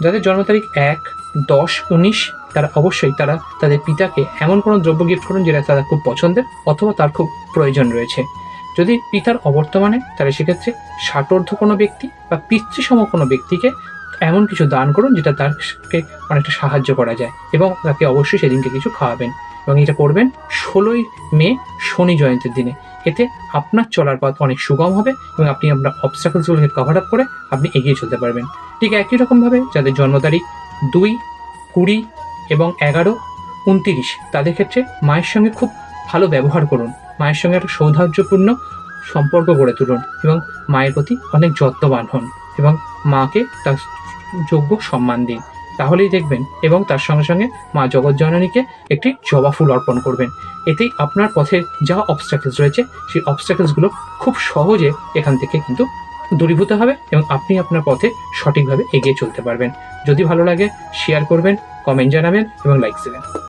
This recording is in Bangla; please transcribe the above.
যাদের জন্ম তারিখ 1, 10, 19 তারা অবশ্যই তাদের পিতাকে এমন কোনো দ্রব্য গিফট করুন যেটা তারা খুব পছন্দের অথবা তার খুব প্রয়োজন রয়েছে। যদি পিতার অবর্তমানে তাহলে সেক্ষেত্রে ষাটোর্ধ্ব কোনো ব্যক্তি বা পিতৃসম কোনো ব্যক্তিকে এমন কিছু দান করুন যেটা তাকে অনেকটা সাহায্য করা যায়, এবং তাকে অবশ্যই সেদিনকে কিছু খাওয়াবেন। এবং এটা করবেন 16ই মে শনি জয়ন্তীর দিনে। এতে আপনার চলার পথ অনেক সুগম হবে এবং আপনি আপনার অবস্ট্রাকলসগুলোকে কভার আপ করে আপনি এগিয়ে চলতে পারবেন। ঠিক একই রকমভাবে যাদের জন্ম তারিখ 2, 20 এবং 11, 29 তাদের ক্ষেত্রে মায়ের সঙ্গে খুব ভালো ব্যবহার করুন, মায়ের সঙ্গে একটা সৌহার্দ্যপূর্ণ সম্পর্ক গড়ে তুলুন এবং মায়ের প্রতি অনেক যত্নবান হন এবং মাকে তার যোগ্য সম্মান দিন। তাহলেই দেখবেন, এবং তার সঙ্গে সঙ্গে মা জগজ্জননীকে একটি জবা ফুল অর্পণ করবেন। এতেই আপনার পথে যা অবস্ট্রাকলস রয়েছে সেই অবস্ট্রাকলসগুলো খুব সহজে এখান থেকে কিন্তু দূরীভূত হবে এবং আপনি আপনার পথে সঠিকভাবে এগিয়ে চলতে পারবেন। যদি ভালো লাগে শেয়ার করবেন, কমেন্ট জানাবেন এবং লাইক দেবেন।